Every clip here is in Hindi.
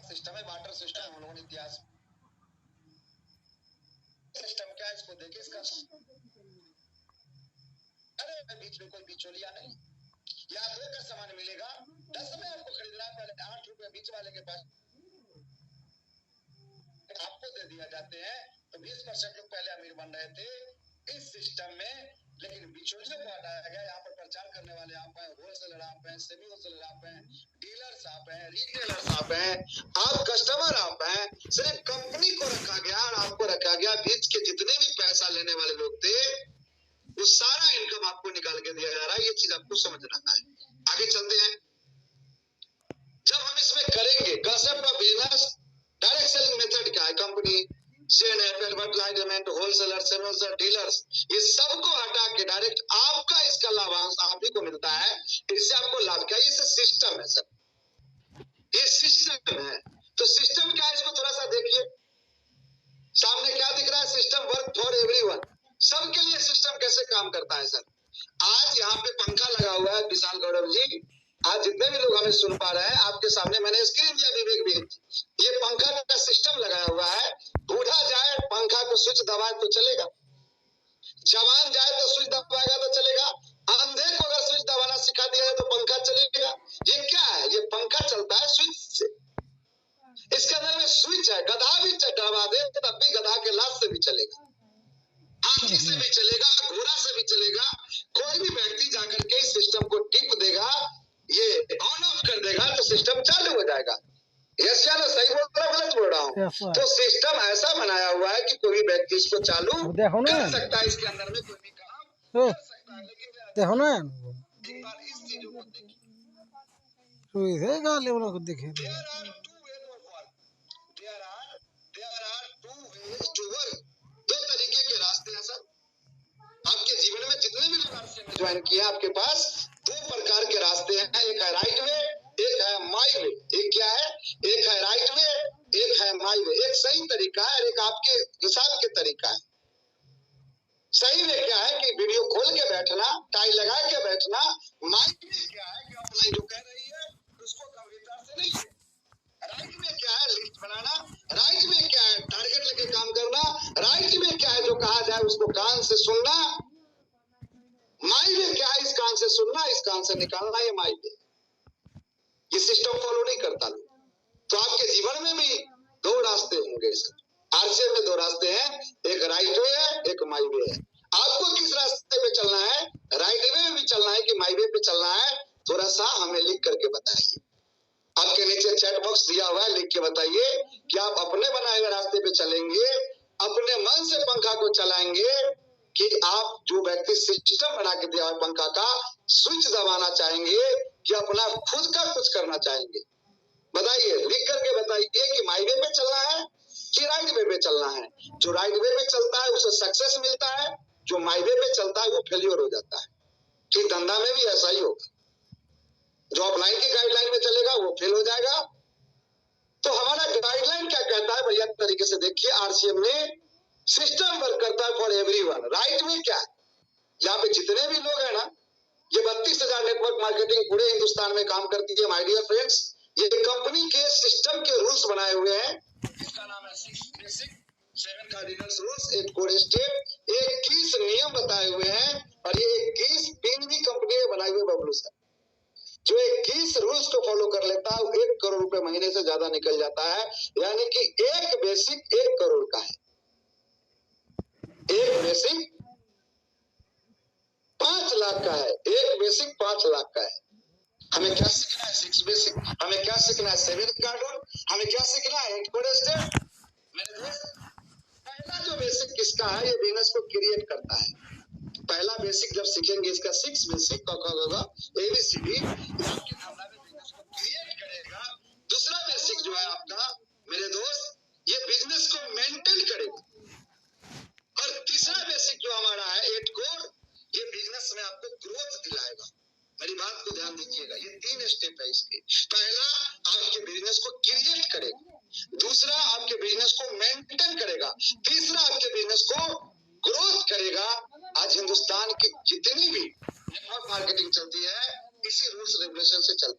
सिस्टम है, बार्टर सिस्टम हम लोगों ने इतिहास सिस्टम क्या है इसको देखे इसका। अरे बीच में कोई बिचौलिया नहीं, या 2 का सामान मिलेगा 10 में आपको खरीदना है, पहले 8 रुपए बीच वाले के पास आपको दे दिया जाते हैं, तो 20% लोग पहले अमीर बन रहे थे इस सिस्टम में। लेकिन बिचौलियों को हटाया गया। यहाँ पर प्रचार करने वाले आप हैं, होलसेलर आप हैं, सेमी होलसेलर आप हैं, डीलर्स आप हैं, रिटेलर्स आप हैं, आप कस्टमर आप हैं। सिर्फ कंपनी को रखा गया और आपको रखा गया, बीच के जितने भी पैसा लेने वाले लोग थे वो सारा इनकम आपको निकाल के दिया जा रहा है। ये चीज आपको समझ रखना है। आगे चलते हैं। जब हम इसमें करेंगे concept of business, direct selling method क्या है, company advertisement, wholesaler, semi wholesaler, dealers, ये सबको हटा के डायरेक्ट आपका इसका लाभांश आप ही को मिलता है। इससे आपको लाभ क्या है, ये सिस्टम है सर, ये सिस्टम है। तो सिस्टम क्या है इसको थोड़ा सा देखिए। सामने क्या दिख रहा है, सिस्टम वर्क फॉर एवरीवन, सबके लिए सिस्टम कैसे काम करता है सर। आज यहाँ पे पंखा लगा हुआ है विशाल गौरव जी, आज जितने भी लोग हमें सुन पा रहे हैं आपके सामने मैंने स्क्रीन दिया, विवेक भी, ये पंखा का सिस्टम लगाया हुआ है। बूढ़ा जाए पंखा को स्विच दबाए तो चलेगा, जवान जाए तो स्विच दबाएगा तो चलेगा, अंधे को अगर स्विच दबाना सिखा दिया है तो पंखा चलेगा। ये क्या है, ये पंखा चलता है स्विच से। इसके अंदर में स्विच है, गधा भी दबा दे तब भी गधा के लाश से भी चलेगा, हाथी से भी चलेगा, घोड़ा से भी चलेगा। कोई भी व्यक्ति जाकर के इस सिस्टम को टिप देगा, ये ऑन ऑफ कर देगा तो सिस्टम चालू हो जाएगा। यस या नो, सही बोल रहा गलत बोल रहा हूँ? तो सिस्टम ऐसा बनाया हुआ है कि कोई भी व्यक्ति इसको चालू कर सकता है, इसके अंदर में कोई भी काम कर सकता है। लेकिन देखो ना, एक बार इस चीजों को देखिए, दो तरीके के रास्ते हैं सर आपके जीवन में। जितने भी लोग ज्वाइन किया आपके पास 2 प्रकार के रास्ते हैं, एक है राइट वे, एक है माई वे। एक क्या है, एक है राइट वे, एक है माई वे। एक सही तरीका है, एक आपके हिसाब के तरीका है। सही वे क्या है कि वीडियो खोल के बैठना, टाई लगा के बैठना। माई वे क्या है कि ऑफलाइन जो कह रही है उसको गंभीरता से नहीं है। राइट में क्या है, लिस्ट बनाना। राइट में क्या है, टारगेट लेके काम करना। राइट में क्या है, जो कहा जाए उसको कान से सुनना। माई में क्या है, इस कान से सुनना, इस कान से निकालना, ये माई में। ये सिस्टम फॉलो नहीं करता लोग। तो आपके जीवन में भी 2 रास्ते होंगे सर। आरसीएम में 2 रास्ते हैं, एक राइट वे है, एक माई वे है। आपको किस रास्ते पे चलना है, राइट वे में भी चलना है कि माई वे पे चलना है, थोड़ा सा हमें लिख करके बताइए। आपके नीचे चैट बॉक्स दिया हुआ है, लिख के बताइए कि आप अपने बनाए हुए रास्ते पे चलेंगे, अपने मन से पंखा को चलाएंगे, कि आप जो व्यक्ति सिस्टम बना के दिया है पंखा का, स्विच दबाना चाहेंगे कि अपना खुद का कुछ करना चाहेंगे। बताइए, लिख करके बताइए कि माई वे पे चलना है कि राइट वे पे चलना है। जो राइट वे पे चलता है उसे सक्सेस मिलता है, जो माई वे पे चलता है वो फेल्योर हो जाता है। कि धंधा में भी ऐसा ही होगा, जो ऑफलाइन की गाइडलाइन में चलेगा वो फेल हो जाएगा। तो हमारा गाइडलाइन क्या कहता है भैया, तरीके से देखिए। आरसीएम में सिस्टम वर्क करता है फॉर एवरीवन। राइट में क्या है, यहाँ पे जितने भी लोग हैं ना, ये 32,000 नेटवर्क मार्केटिंग पूरे हिंदुस्तान में काम करती है माय डियर फ्रेंड्स। ये कंपनी के सिस्टम के रूल्स बनाए हुए हैं, इसका नाम है 6 basic 7 cardinals rules, 8 core step, 21 नियम बताए हुए हैं। और ये 21 पिन भी कंपनी ने बनाए हुए बबलू सर। जो 21 रूल्स को फॉलो कर लेता है वो 1 करोड़ रुपए महीने से ज्यादा निकल जाता है। यानी कि एक बेसिक 1 करोड़ का है, एक बेसिक 5 लाख का है, एक बेसिक 5 लाख का है। हमें क्या सीखना है, 6 बेसिक। हमें क्या सीखना है, 7 कार्डन। हमें क्या सीखना है, 8 कोर स्टेप। मेरे दोस्त, पहला जो बेसिक किसका है, ये बिजनेस को क्रिएट करता है। पहला बेसिक जब सीखेंगे इसका 6 बेसिक का एबीसीडी, आपके धंधा में बिजनेस को क्रिएट करेगा। दूसरा बेसिक जो है आपका मेरे दोस्त, ये बिजनेस को मेंटेन करेगा। और तीसरा बेसिक जो हमारा है 8 कोर, ये बिजनेस में आपको ग्रोथ दिलाएगा। मेरी बात को ध्यान दीजिएगा, ये 3 स्टेप है इसके। पहला आपके बिजनेस को क्रिएट करेगा, दूसरा आपके बिजनेस को मेंटेन करेगा, तीसरा आपके बिजनेस को ग्रोथ करेगा। आज हिंदुस्तान की जितनी भी नेटवर्क मार्केटिंग चलती है इसी रूल्स रेगुलेशन से चलती है।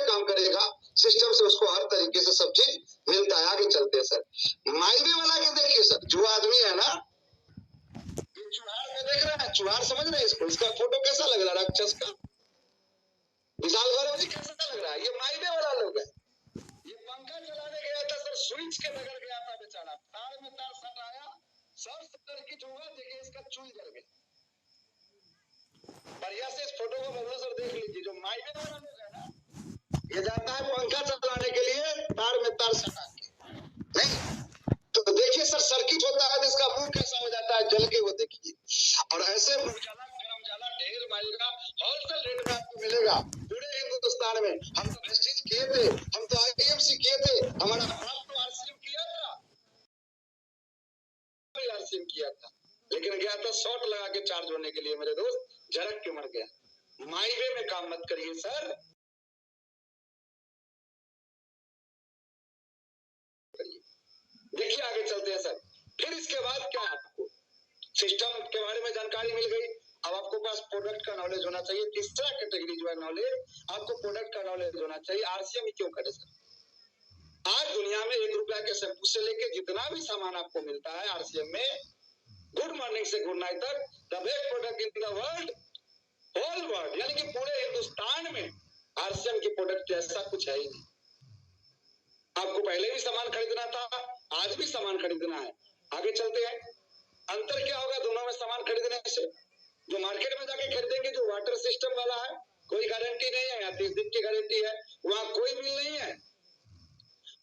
काम करेगा, सिस्टम से उसको हर तरीके से सब चीज मिलता है। आगे चलते हैं सर। माईवे वाला के देखिए सर, जो आदमी है ना, ये चुहार में देख रहे हैं, चुहार समझ रहे हैं इसको, इसका फोटो कैसा लग रहा है राक्षस का, विशाल गौरव जी कैसा लग रहा है, ये माईवे वाला लोग है। ये पंखा चलाने गया था सर, स्विच के बगल गया था बेचारा, तार में तार सटाया, शॉर्ट सर्किट हुआ, देखिए इसका चूल जल गया। बढ़िया से इस फोटो को बबलू सर देख लीजिए, जो माईवे वाला लोग है ना, ये जाता है पंखा चलाने के लिए तार में तार सटा के, नहीं तो देखिए सर, सर्किट होता है तो इसका मुंह कैसा हो जाता है, जल के, वो देखिए। और ऐसे उजाला गरम जाला ढेर मारेगा, होलसेल रेट में आपको मिलेगा पूरे हिंदुस्तान में। हम तो वेस्टिज किए थे, हम तो आईएमसी किए थे, हमारा बाप तो आरसीएम किया था, आरसीएम किया था, लेकिन गया था शॉर्ट लगा के चार्ज होने के लिए, मेरे दोस्त झड़क के मर गया। माईवे में काम मत करिए सर, देखिए आगे चलते हैं सर। फिर इसके बाद क्या, आपको सिस्टम के बारे में जानकारी मिल गई, अब आपको पास प्रोडक्ट का नॉलेज होना चाहिए। तीसरा कैटेगरी जो है नॉलेज, आपको प्रोडक्ट का नॉलेज होना चाहिए। आरसीएम क्यों करे सर? आज दुनिया में 1 रुपया के शैम्पू से लेके जितना भी सामान आपको मिलता है आरसीएम में, गुड मॉर्निंग से गुड नाइट तक, the best product in the world, whole world, यानी कि पूरे हिंदुस्तान में आरसीएम की प्रोडक्ट जैसा कुछ है ही नहीं। आपको पहले भी सामान खरीदना था, आज भी सामान खरीदना है। आगे चलते हैं, अंतर क्या होगा दोनों में सामान खरीदने से? जो मार्केट में जाके खरीदेंगे, जो वाटर सिस्टम वाला है, कोई गारंटी नहीं है, 30 दिन की गारंटी है, वहां कोई बिल नहीं है,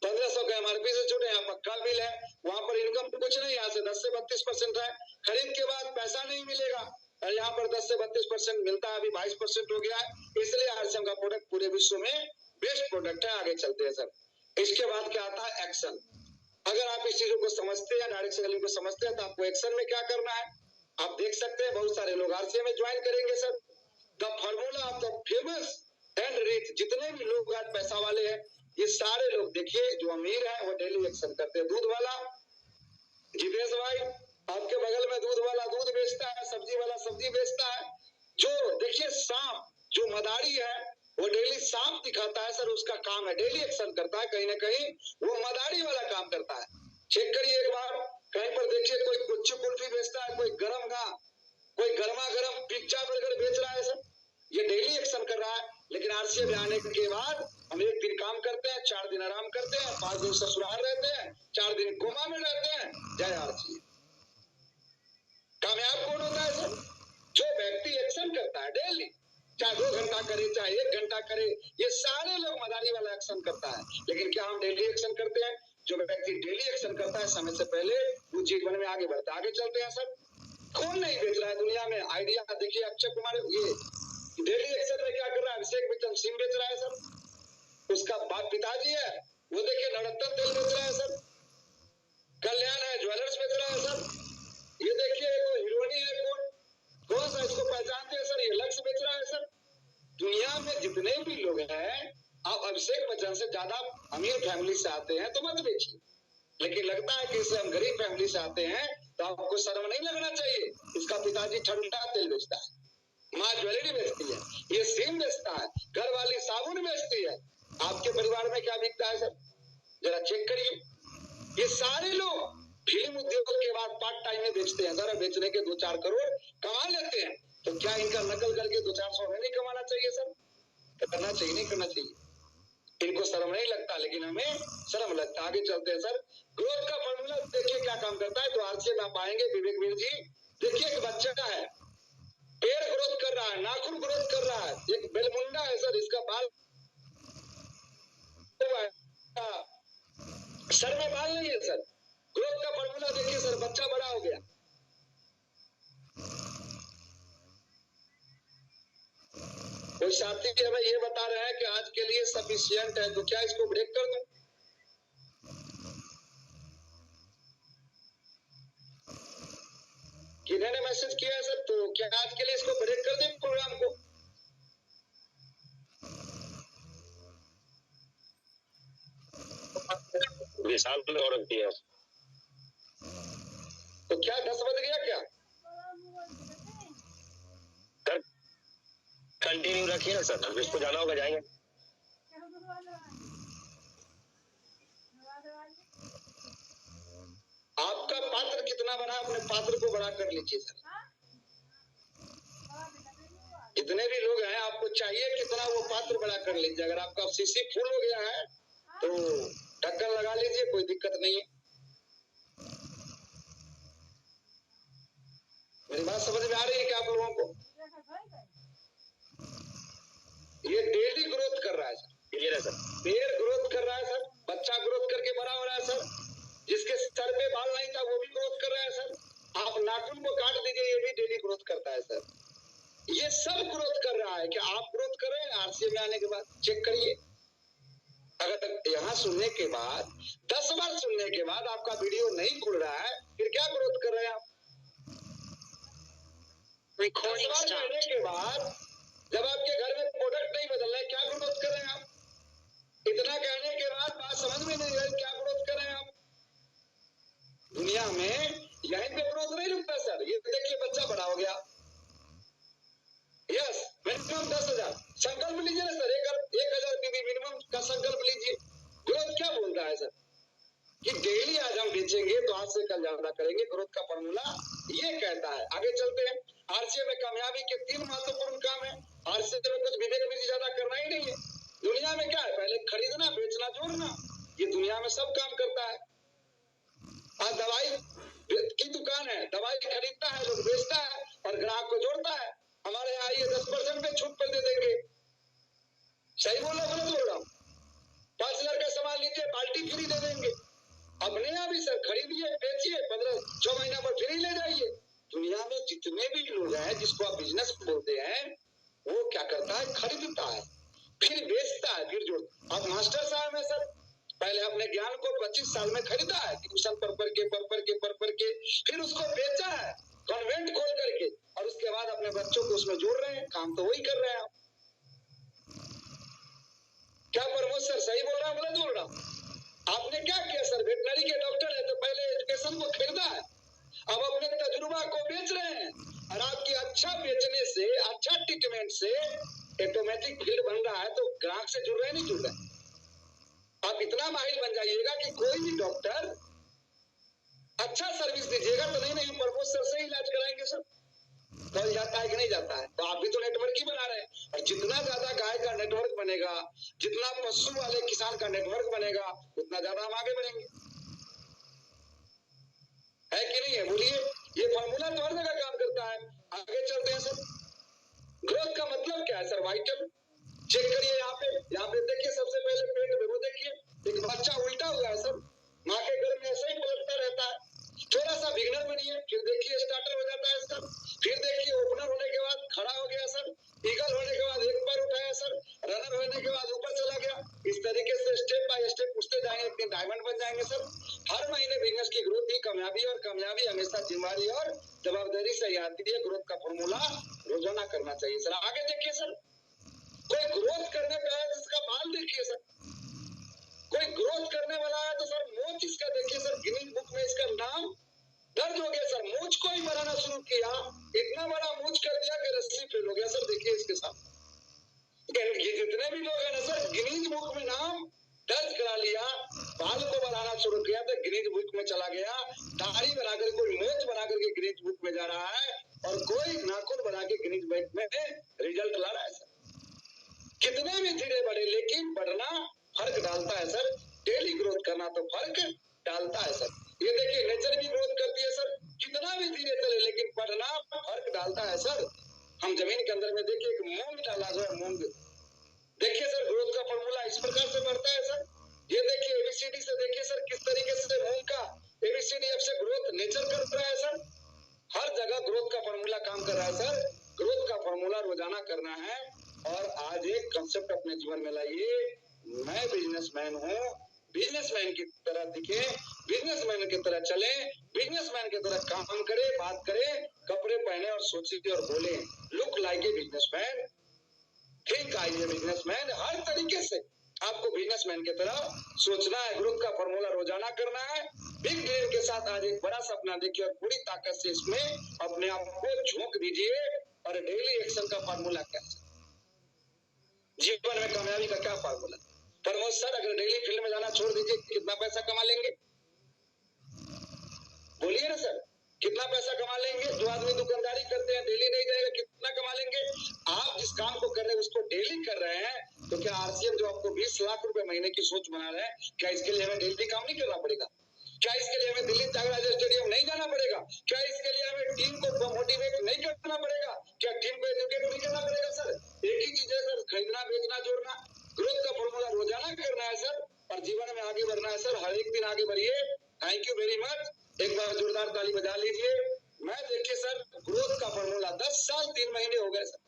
1500 का एमआरपी से छूट है, यहाँ पक्का बिल है, वहां पर इनकम कुछ नहीं, यहाँ से 10 से 32% है, खरीद के बाद पैसा नहीं मिलेगा, और यहाँ पर 10 से 32% मिलता है, अभी 22% हो गया है, इसलिए आरसीएम का प्रोडक्ट पूरे विश्व में बेस्ट प्रोडक्ट है। आगे चलते हैं सर। इसके बाद क्या आता है, एक्शन। अगर आप इस चीजों को समझते हैं, डायरेक्ट सेलिंग को समझते हैं, तो आपको एक्शन में क्या करना है, आप देख सकते हैं बहुत सारे लोग आरसीएम में ज्वाइन करेंगे sir. The formula of the famous and rich, जितने भी लोग आज पैसा वाले हैं, ये सारे लोग देखिए, जो अमीर है वो डेली एक्शन करते हैं। दूध वाला जितेश भाई, आपके बगल में दूध वाला दूध बेचता है, सब्जी वाला सब्जी बेचता है, जो देखिए सांप, जो मदारी है, वो डेली सांप दिखाता है सर, उसका काम है, डेली एक्शन करता है, कहीं ना कहीं वो मदारी वाला काम करता है। चेक करिए एक बार, कहीं पर देखिए कोई गुच्ची कुल्फी बेचता है, कोई गर्मा गर्म पिज्जा बर्गर बेच रहा है सर, ये डेली एक्शन कर रहा है। लेकिन आरसीएम में आने के बाद हम 1 दिन काम करते हैं, 4 दिन आराम करते हैं, 5 दिन ससुराल रहते हैं, 4 दिन कोमा में रहते हैं। जय आरसीएम। कामयाब कौन होता है सर? जो व्यक्ति एक्शन करता है डेली, चाहे 2 घंटा करे, चाहे 1 घंटा करे, ये सारे लोग मदारी वाला एक्शन करता है। लेकिन क्या हम डेली एक्शन करते हैं? जो व्यक्ति डेली एक्शन करता है समय से पहले, वो जीवन में आगे बढ़ता है। आगे चलते हैं सर। कौन नहीं बेच रहा है दुनिया में आइडिया? देखिए अक्षय कुमार ये डेली एक्शन में क्या कर रहा है, अभिषेक बच्चन सिम बेच रहा है सर, उसका बाप पिताजी है, वो देखिए नवरत्न तेल बेच रहा है सर, कल्याण है ज्वेलर्स बेच रहा है सर, ये देखिए वो हीरोइनी है, कौन सा, इसको पहचानते हैं सर, ये लक्ष्य बेच रहा है सर। दुनिया में जितने भी लोग हैं, आप अभिषेक बच्चन से ज्यादा अमीर फैमिली से आते हैं तो मत बेचिए, लेकिन लगता है कि इससे हम गरीब फैमिली से आते हैं तो आपको शर्म नहीं लगना चाहिए। इसका पिताजी ठंडा तेल बेचता है, माँ ज्वेलरी बेचती है, ये सिम बेचता है, घर वाली साबुन बेचती है। आपके परिवार में क्या बिकता है सर? जरा चेक करिए। ये सारे लोग फिल्म उद्योग के बाद पार्ट टाइम में बेचते हैं, जरा बेचने के 2-4 करोड़ कमा लेते हैं, तो क्या इनका नकल करके 200-400 में नहीं कमाना चाहिए सर? करना चाहिए, नहीं करना चाहिए? इनको शर्म नहीं लगता, लेकिन हमें शर्म लगता है। आगे चलते हैं सर। ग्रोथ का फॉर्मूला देखिए क्या काम करता है, तो आरसीएम आप आएंगे विवेक वीर जी, देखिए एक बच्चा है, पेड़ ग्रोथ कर रहा है, नाखून ग्रोथ कर रहा है, एक बेलमुंडा है सर, इसका बाल सर में बाल नहीं है सर। ग्रोथ का फॉर्मूला देखिए सर, बच्चा बड़ा हो गया, कोई साथी हमें ये बता रहे हैं कि आज के लिए सफिशिएंट है, तो क्या इसको ब्रेक कर दूं? किन्होंने मैसेज किया है सर, तो क्या आज के लिए इसको ब्रेक कर दें प्रोग्राम को? विशाल और दिया तो क्या 10 बज गया क्या? कंटिन्यू रखिए ना सर, जिसको जाना होगा जाएंगे। आपका पात्र कितना बड़ा, अपने पात्र को बड़ा कर लीजिए सर। जितने भी लोग हैं आपको चाहिए कितना वो पात्र बड़ा कर लीजिए। अगर आपका शीशी फुल हो गया है तो ढक्कन लगा लीजिए, कोई दिक्कत नहीं है। मेरी बात समझ में आ रही है क्या आप लोगों को? ये डेली ग्रोथ कर रहा है सर, ये सर पेड़ ग्रोथ कर रहा है सर, बच्चा ग्रोथ करके बड़ा हो रहा है सर, जिसके सर पे बाल नहीं था वो भी ग्रोथ कर रहा है सर। आप नाखून को काट दीजिए, ये भी डेली ग्रोथ करता है सर। ये सब ग्रोथ कर रहा है। क्या आप ग्रोथ कर रहे हैं? आरसीए में आने के बाद चेक करिए। अगर यहाँ सुनने के बाद 10 बार सुनने के बाद आपका वीडियो नहीं खुल रहा है, फिर क्या ग्रोथ कर रहे हैं आप? 10 बार कहने के बाद जब आपके घर में प्रोडक्ट नहीं बदल रहे, क्या ग्रोथ कर रहे हैं आप? इतना कहने के बाद बात समझ में नहीं आई, क्या ग्रोथ कर रहे हैं आप? दुनिया में यहीं पे ग्रोथ नहीं रुकता सर। ये देखिए बच्चा बड़ा हो गया, यस मिनिमम 10,000 संकल्प लीजिए ना सर, 1,000 मिनिमम का संकल्प लीजिए। ग्रोथ क्या बोल रहा है सर कि डेली आज हम बेचेंगे तो आज से कल ज्यादा करेंगे। ग्रोथ का फॉर्मूला ये कहता है। आगे चलते हैं। आरसीए में कामयाबी के 3 महत्वपूर्ण काम है। आरसीए में कुछ विवेक विधि ज्यादा करना ही नहीं है। दुनिया में क्या है, पहले खरीदना, बेचना, जोड़ना, ये दुनिया में सब काम करता है। आज दवाई की दुकान है, दवाई खरीदता है, लोग बेचता है और ग्राहक को जोड़ता है। हमारे यहाँ ये 10% पे छूट पर दे देंगे। सही बोल रहा हूँ, बोल रहा हूँ। 5,000 का सामान लीजिए, बाल्टी फ्री दे देंगे। अपने यहाँ भी सर खरीदिए, बेचिए, 15-6 महीना पर फ्री ले जाइए। दुनिया में जितने भी लोग हैं जिसको आप बिजनेस बोलते हैं, वो क्या करता है, खरीदता है, फिर बेचता है, फिर जोड़ता। अब मास्टर साहब है सर, पहले अपने ज्ञान को 25 साल में खरीदा है, ट्यूशन पढ़ के, फिर उसको बेचा है कॉन्वेंट खोल करके, और उसके बाद अपने बच्चों को उसमें जोड़ रहे हैं। काम तो वही कर रहे हैं आप। क्या प्रमोद सर सही बोल रहा हूँ, गलत बोल रहा हूँ? आपने क्या किया सर, वेटनरी के डॉक्टर है तो पहले एजुकेशन को खरीदा है, अब अपने तजुर्बा को बेच रहे हैं। और आपकी अच्छा बेचने से, अच्छा ट्रीटमेंट से ऑटोमेटिक फील्ड बन रहा है, तो ग्राहक से जुड़ रहे नहीं जुड़ रहे। आप इतना माहिर बन जाइएगा कि कोई भी डॉक्टर अच्छा सर्विस दीजिएगा तो नहीं प्रमोद सर से इलाज कराएंगे सर। कल जाता है कि नहीं जाता है? तो आप भी तो नेटवर्क ही बना रहे हैं। और जितना ज्यादा गाय का नेटवर्क बनेगा, जितना पशु वाले किसान का नेटवर्क बनेगा, उतना ज्यादा हम आगे बढ़ेंगे। है कि नहीं है? बोलिए। ये फॉर्मूला तो हर जगह काम करता है। आगे चलते हैं सर। ग्रोथ का मतलब क्या है सर? वाइटल चेक करिए। यहाँ पे देखिए, सबसे पहले पेट में वो देखिए एक बच्चा उल्टा हुआ है सर, माँ के गर्भ में ऐसे ही पलटता रहता है। थोड़ा सा बिगनर बनिए, फिर देखिए स्टार्टर हो जाता है सर, फिर देखिए ओपनर होने के बाद खड़ा हो गया सर, ईगल होने के बाद एक बार उठाया सर, रनर होने के बाद ऊपर चला गया। इस तरीके से स्टेप बाय स्टेप उठते जाएंगे, एक दिन डायमंड बन जाएंगे सर। हर महीने बिजनेस की ग्रोथ ही कामयाबी, और कामयाबी हमेशा जिम्मेदारी और जवाबदारी से आती है। ग्रोथ का फॉर्मूला रोजाना करना चाहिए सर। आगे देखिए सर, कोई ग्रोथ करने पे आया तो इसका बाल देखिए सर, कोई ग्रोथ करने वाला है तो सर मूंछ इसका देखिए सर, गिनीज बुक में इसका नाम दर्ज हो गया सर। मूंछ को ही बनाना शुरू किया, इतना बड़ा मूंछ कर दिया कि रस्सी फेल हो गया सर। देखिए इसके साथ ये जितने भी लोग हैं ना सर, गिनीज बुक में नाम दर्ज करा लिया, बाल को बनाना शुरू किया तो गिनीज बुक में चला गया, दाढ़ी बनाकर कोई मूंछ बनाकर के गिनीज बुक में जा रहा है, और कोई नाखून बना के गिनीज बुक में रिजल्ट ला रहा है सर। कितने भी धीरे बढ़े, लेकिन बढ़ना फर्क डालता है सर। डेली ग्रोथ करना तो फर्क डालता है सर। ये देखिए नेचर भी ग्रोथ करती है सर, कितना भी धीरे चले लेकिन बढ़ना फर्क डालता है सर। हम जमीन के अंदर में देखिए एक मूंग डाला हुआ है, मूंग देखिए सर, ग्रोथ का फॉर्मूला इस प्रकार से बढ़ता है सर। ये देखिए एबीसीडी से देखिए सर किस तरीके से मूंग का एबीसीडी एफ से ग्रोथ नेचर कर रहा है सर। हर जगह ग्रोथ का फॉर्मूला काम कर रहा है सर। ग्रोथ का फॉर्मूला रोजाना करना है। और आज एक कंसेप्ट अपने जीवन में लाइए, मैं बिजनेसमैन हूँ, बिजनेसमैन की तरह दिखे, बिजनेसमैन की तरह चले, बिजनेसमैन की तरह काम करे, बात करे, कपड़े पहने और सोचे और बोले, look like a businessman, think like a businessman. हर तरीके से आपको बिजनेसमैन की तरह सोचना है। ग्रोथ का फॉर्मूला रोजाना करना है। बिग ड्रीम के साथ आज एक बड़ा सपना देखिए और पूरी ताकत से इसमें अपने आप को झोंक दीजिए। और डेली एक्शन का फॉर्मूला क्या है? जीवन में कामयाबी का क्या फॉर्मूला? सर अगर डेली फील्ड में जाना छोड़ दीजिए कितना पैसा कमा लेंगे? बोलिए ना सर, कितना पैसा कमा लेंगे? जो आदमी दुकानदारी करते हैं डेली नहीं जाएगा कितना कमा लेंगे? आप जिस काम को कर रहे हैं उसको डेली कर रहे हैं तो क्या आरसीएम जो आपको 20 लाख रुपए महीने की सोच बना रहे हैं, क्या इसके लिए हमें डेली काम नहीं करना पड़ेगा? क्या इसके लिए हमें दिल्ली त्यागराज स्टेडियम नहीं जाना पड़ेगा? क्या इसके लिए हमें टीम को मोटिवेट नहीं करना पड़ेगा? क्या टीम को एजुकेट नहीं करना पड़ेगा? सर एक ही चीज है सर, खरीदना बेचना जोड़ना, ग्रोथ का फॉर्मूला रोजाना करना है सर, और जीवन में आगे बढ़ना है सर। हर एक दिन आगे बढ़िए। Thank you very much. एक बार जोरदार ताली बजा लीजिए। मैं देखिए सर, ग्रोथ का फॉर्मूला 10 साल 3 महीने हो गए सर,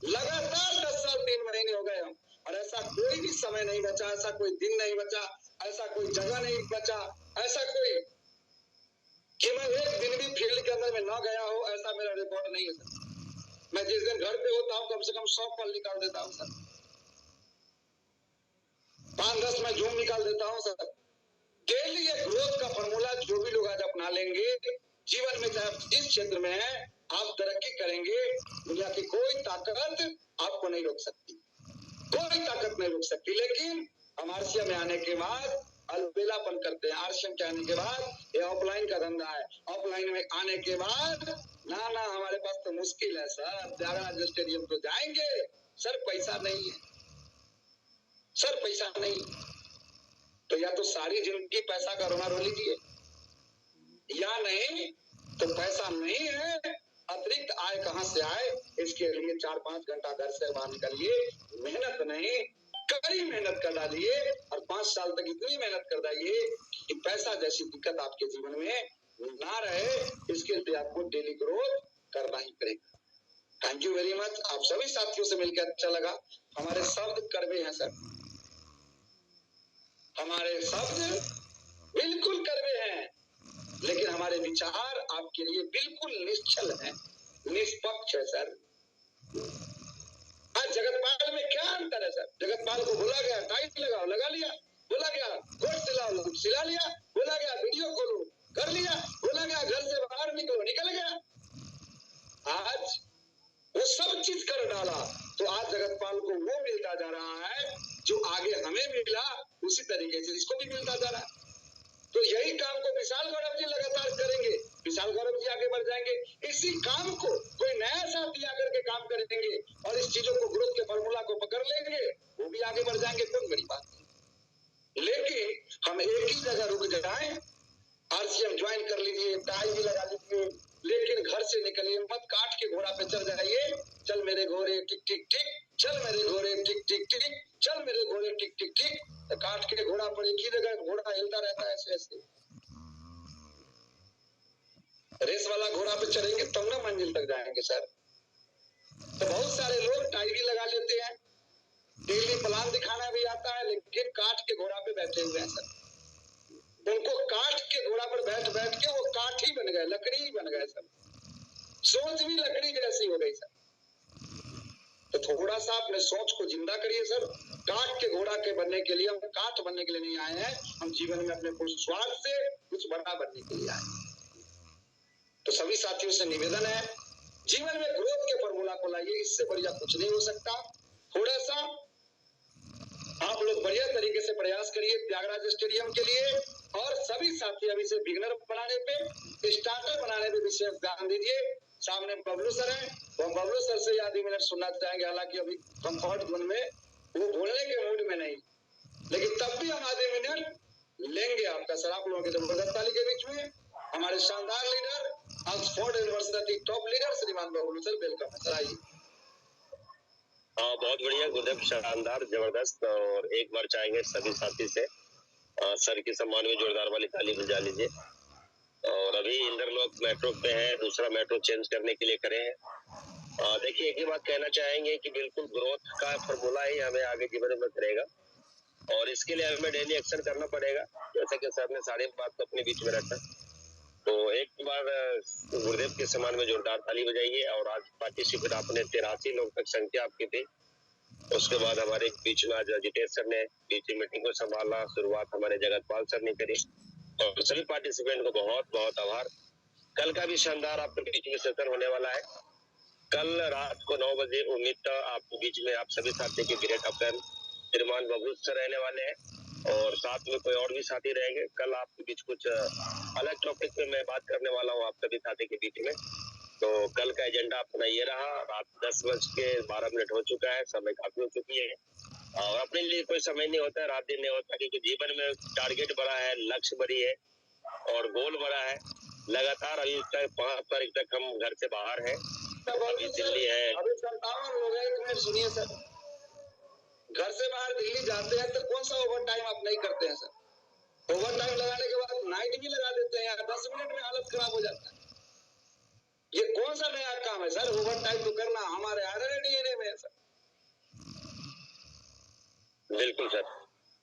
लगातार 10 साल 3 महीने हो गए हम, और ऐसा कोई भी समय नहीं बचा, ऐसा कोई दिन नहीं बचा, ऐसा कोई जगह नहीं बचा, ऐसा कोई कि मैं एक दिन भी फील्ड के अंदर में ना गया हो, ऐसा मेरा रिकॉर्ड नहीं है सर। मैं जिस दिन घर पे होता हूँ कम से कम 100 पल निकाल देता हूँ सर, 5-10 में जूम निकाल देता हूँ सर। डेली ये ग्रोथ का फॉर्मूला जो भी लोग आज अपना लेंगे, जीवन में चाहे जिस क्षेत्र में है आप तरक्की करेंगे, दुनिया की कोई ताकत आपको नहीं रोक सकती, कोई ताकत नहीं रोक सकती। लेकिन हम आरसीएम में आने के बाद अलबेलापन करते हैं। आरसीएम के आने के बाद ये ऑफलाइन का धंधा है, ऑफलाइन में आने के बाद ना हमारे पास तो मुश्किल है सर, त्यागराज स्टेडियम तो जाएंगे सर, पैसा नहीं है सर, पैसा नहीं, तो या तो सारी जिंदगी पैसा का रोना रो लीजिए, या नहीं तो पैसा नहीं है, अतिरिक्त आय कहां से आए, इसके लिए 4-5 घंटा घर से बाहर निकलिए, मेहनत नहीं कड़ी मेहनत कर डालिए, और 5 साल तक इतनी मेहनत कर डालिए कि पैसा जैसी दिक्कत आपके जीवन में ना रहे। इसके लिए आपको डेली ग्रोथ करना ही पड़ेगा। Thank you very much. आप सभी साथियों से मिलकर अच्छा लगा। हमारे शब्द कड़वे हैं सर, हमारे शब्द बिल्कुल कड़वे हैं, लेकिन हमारे विचार आपके लिए बिल्कुल निश्चल हैं, निष्पक्ष है सर। आज जगतपाल में क्या अंतर है सर? जगतपाल को बोला गया टाइट लगाओ, लगा लिया, बोला गया कोट सिलाओ, सिला लिया, बोला गया वीडियो खोलो, कर लिया, बोला गया घर से बाहर निकलो, निकल गया। आज वो सब चीज कर डाला, तो आज जगतपाल को वो मिलता जा रहा है जो आगे हमें मिला, उसी तरीके से इसको भी मिलता जा रहा है। तो यही काम को विशाल गौरव जी लगातार करेंगे, विशाल गौरव जी आगे बढ़ जाएंगे। इसी काम को कोई नया साथी आकर के काम करेंगे और इस चीजों को ग्रोथ के फॉर्मूला को पकड़ लेंगे, वो भी आगे बढ़ जाएंगे, कोई बड़ी बात नहीं। लेकिन हम एक ही जगह रुक जाएं, आरसीएम ज्वाइन कर लीजिए, टाई भी लगा लीजिए, लेकिन घर से निकलिए मत, काट के घोड़ा पे चढ़ जाइए, चल मेरे घोड़े टिक टिक टिक, चल मेरे घोड़े टिक टिक टिक, चल मेरे घोड़े टिक टिक टिक, काट के घोड़ा पर एक ही जगह घोड़ा हिलता रहता है ऐसे ऐसे। रेस वाला घोड़ा पे चढ़ेंगे तब ना मंजिल तक जाएंगे सर। तो बहुत सारे लोग टाई भी लगा लेते हैं, डेली प्लान दिखाना भी आता है, लेकिन काट के घोड़ा पे बैठे हुए हैं सर। उनको काट के घोड़ा पर बैठ बैठ के वो काठ ही बन गए, लकड़ी ही बन गए सर, सोच भी लकड़ी जैसी हो गई सर। तो थोड़ा सा अपने सोच को जिंदा करिए सर। काट के घोड़ा के बनने के लिए, हम काठ बनने के लिए नहीं आए हैं, हम जीवन में अपने कुछ स्वार्थ से कुछ बड़ा बनने के लिए आए। तो सभी साथियों से निवेदन है, जीवन में ग्रोथ के फॉर्मूला को लाइए, इससे बढ़िया कुछ नहीं हो सकता। थोड़ा सा आप लोग बढ़िया तरीके से प्रयास करिए त्यागराज स्टेडियम के लिए, और सभी साथी अभी से बिगनर बनाने पे, स्टार्टर बनाने पे विशेष ध्यान दीजिए। सामने बबलू सर हैं, तो हम बबलू सर से आधी मिनट सुनना चाहेंगे, हालांकि अभी कंफर्ट जोन में, वो बोलने के मूड में नहीं, लेकिन तब भी हम आधे मिनट लेंगे आपका सर। आप लोगों के जबरदस्त ताली के बीच में हमारे शानदार leader, Oxford university top leader श्रीमान बबलू सर, वेलकम है सर, आइए। हाँ, बहुत बढ़िया गुरुदेव, शानदार, जबरदस्त। और एक बार चाहेंगे सभी साथी से सर के सम्मान में जोरदार वाली ताली बजा लीजिए। और अभी इंद्रलोक मेट्रो पे है, दूसरा मेट्रो चेंज करने के लिए करे हैं। देखिए, एक ही बात कहना चाहेंगे कि बिल्कुल ग्रोथ का फॉर्मूला ही हमें आगे जीवन में करेगा, और इसके लिए हमें डेली एक्शन करना पड़ेगा, जैसे कि सर ने सारी बात को अपने बीच में रखा। तो एक बार गुरुदेव के सम्मान में जोरदार ताली बजाइए। और आज पार्टिसिपेट आपने 83 लोग तक संख्या आपकी थी। उसके बाद हमारे बीच में आज जितेश सर ने बीच मीटिंग को संभाला, शुरुआत हमारे जगतपाल सर ने करी, और सभी पार्टिसिपेंट को बहुत बहुत आभार। कल का भी शानदार आपके बीच में सेशन होने वाला है। कल रात को 9 बजे उम्मीद आपके बीच में आप सभी साथी के ग्रेट अपेयर श्रीमान बबलू सर रहने वाले हैं और साथ में कोई और भी साथी रहेंगे। कल आपके बीच कुछ अलग टॉपिक पे मैं बात करने वाला हूँ आप सभी साथी के बीच में। तो कल का एजेंडा अपना ये रहा। रात 10:12 हो चुका है, समय काफी हो चुकी है और अपने लिए कोई समय नहीं होता है, रात दिन नहीं होता, क्योंकि जीवन में टारगेट बड़ा है, लक्ष्य बड़ी है और गोल बड़ा है। लगातार अभी तक 5 तारीख तक हम घर से बाहर हैं। अभी दिल्ली है। अभी 57 हो गए। एक मिनट सुनिए सर, घर से बाहर दिल्ली जाते हैं तो कौन सा ओवर टाइम आप नहीं करते हैं सर? ओवर टाइम लगाने के बाद नाइट भी लगा देते हैं यार, 10 मिनट में हालत खराब हो जाता है। ये कौन सा नया काम है सर? ओवर टाइम तो करना हमारे आरएनए डीएनए में है सर। बिल्कुल सर,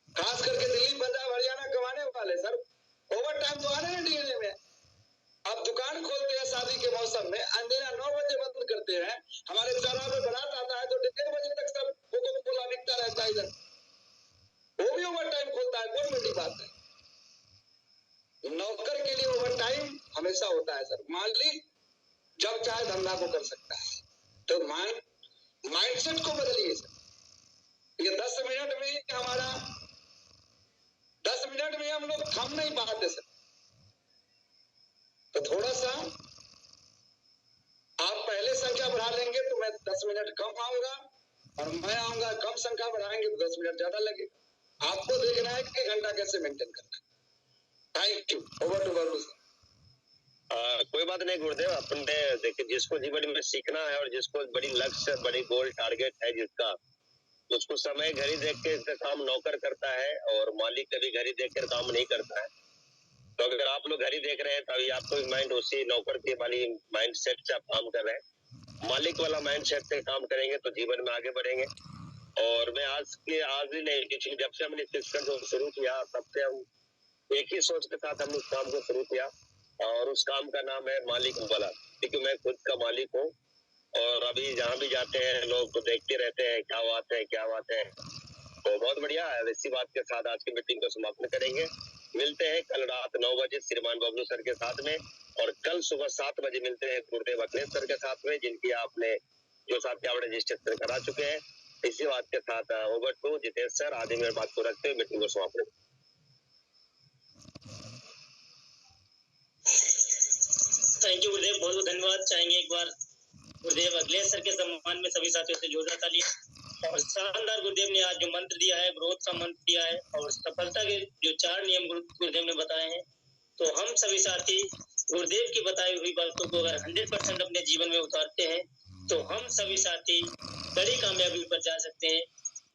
खास करके दिल्ली, पंजाब, हरियाणा कमाने वाले सर, ओवर टाइम तो आरएनए डीएनए में। अब दुकान खोलते हैं शादी के मौसम में, अंधेरा 9 बजे बंद करते हैं। हमारे चौराहे पे बारात आता है तो 1:30 बजे तक सर कोको कोला बिकता रहता है इधर, वो भी ओवर टाइम खोलता है। कौन बड़ी बात है? नौकर के लिए ओवर टाइम हमेशा होता है सर। मालिक जब चाहे धंधा को कर सकता है, तो माइंडसेट को बदलिए सर। ये 10 मिनट में हमारा 10 मिनट में हम लोग थम नहीं पाते सर। तो थोड़ा सा आप पहले संख्या बढ़ा लेंगे तो मैं 10 मिनट कम आऊंगा और मैं आऊंगा कम संख्या बढ़ाएंगे तो 10 मिनट ज्यादा लगेगा। आपको देखना है कि घंटा कैसे मेंटेन करना है। Thank you. Over to Bablu sir. कोई बात नहीं गुरुदेव, अपने देखिए जिसको जीवन में सीखना है और जिसको बड़ी लक्ष्य, बड़ी गोल टारगेट है जिसका, उसको समय घड़ी देख के काम नौकर करता है और मालिक कभी घड़ी देख कर काम नहीं करता है। तो अगर आप लोग घड़ी देख रहे हैं तभी आपको माइंड उसी नौकर के वाली माइंड सेट से आप काम कर रहे हैं। मालिक वाला माइंड सेट से काम करेंगे तो जीवन में आगे बढ़ेंगे। और मैं आज ही नहीं, क्योंकि जब से हमने शिक्षण शुरू किया तब से हम एक ही सोच के साथ हम उस काम को शुरू किया और उस काम का नाम है मालिक वाला, क्योंकि मैं खुद का मालिक हूँ। और अभी जहाँ भी जाते हैं लोग तो देखते रहते हैं क्या बात है क्या बात है। तो बहुत बढ़िया है। इसी बात के साथ आज की मीटिंग को समाप्त करेंगे। मिलते हैं कल रात 9 बजे श्रीमान बबलू सर के साथ में और कल सुबह 7 बजे मिलते हैं गुरुदेव अखिलेश सर के साथ में, जिनकी आपने जो साथ आप रजिस्ट्रेशन करा चुके हैं। इसी बात के साथ ओवर टू जितेश सर, आदि मेरे बात को रखते हुए मीटिंग को समाप्त करें। थैंक यू गुरुदेव, बहुत बहुत धन्यवाद। चाहेंगे एक बार गुरुदेव अखिलेश सर के सम्मान में सभी साथियों से जोरदार ताली। और शानदार गुरुदेव ने आज जो मंत्र दिया है, ग्रोथ का मंत्र दिया है और सफलता के जो 4 नियम गुरुदेव ने बताए हैं, तो हम सभी साथी गुरुदेव की बताई हुई बातों को अगर 100% अपने जीवन में उतारते हैं तो हम सभी साथी बड़ी कामयाबी पर जा सकते हैं,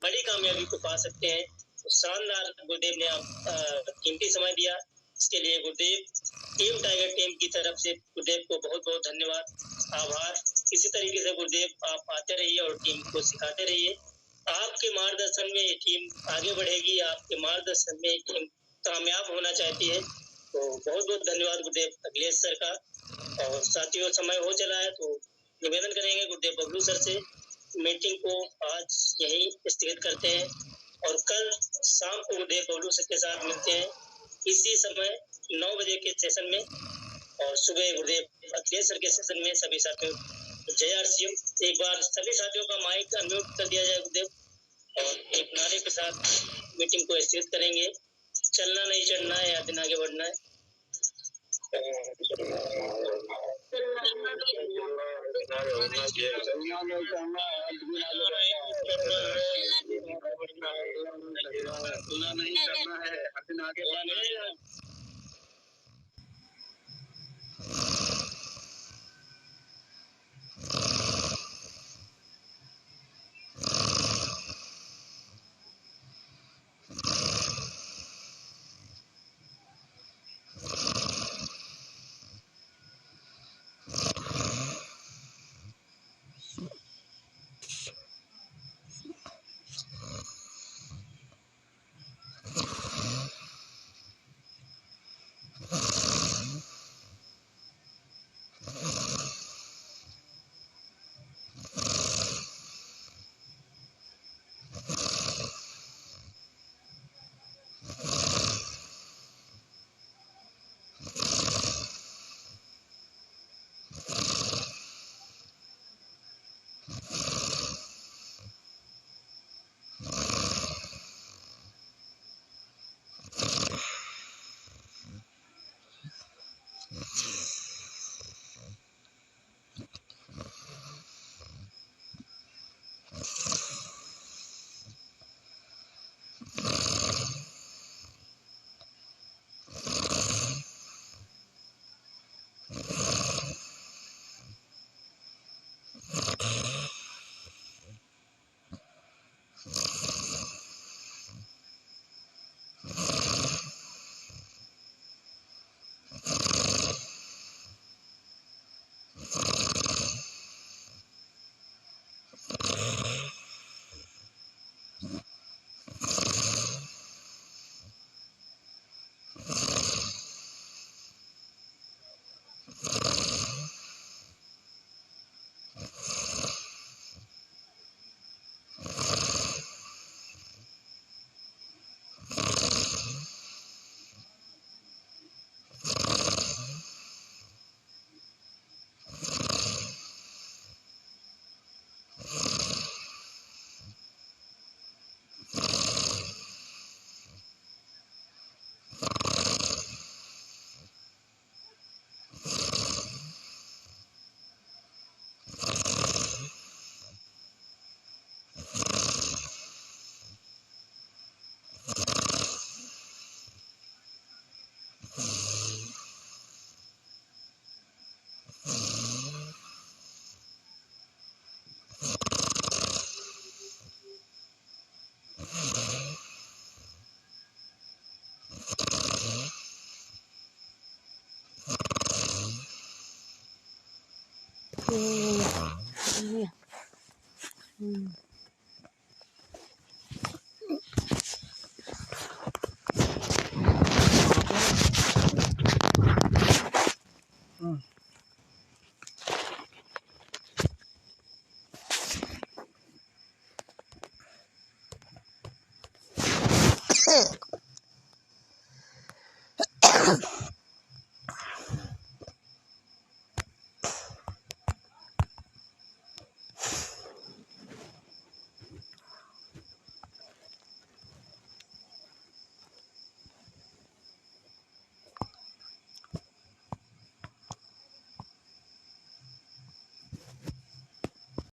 बड़ी कामयाबी को पा सकते हैं। तो शानदार गुरुदेव ने आप कीमती समय दिया, इसके लिए गुरुदेव टीम टाइगर टीम की तरफ से गुरुदेव को बहुत बहुत धन्यवाद, आभार। इसी तरीके से गुरुदेव आप आते रहिए और टीम को सिखाते रहिए। आपके मार्गदर्शन में ये टीम आगे बढ़ेगी, आपके मार्गदर्शन में टीम कामयाब होना चाहती है। तो बहुत बहुत धन्यवाद गुरुदेव अखिलेश सर का। और साथियों समय हो चला है तो निवेदन करेंगे गुरुदेव बबलू सर से मीटिंग को आज यहीं स्थगित करते हैं और कल शाम को गुरुदेव बबलू सर के साथ मिलते हैं इसी समय 9 बजे के सेशन में और सुबह गुरुदेव अखिलेश सर के सेशन में। सभी साथियों जय आरसीएम। एक बार सभी साथियों का माइक अनम्यूट कर दिया जाए गुरुदेव और एक नारे के साथ मीटिंग को स्थगित करेंगे। चलना नहीं चढ़ना है, या दिन आगे बढ़ना है।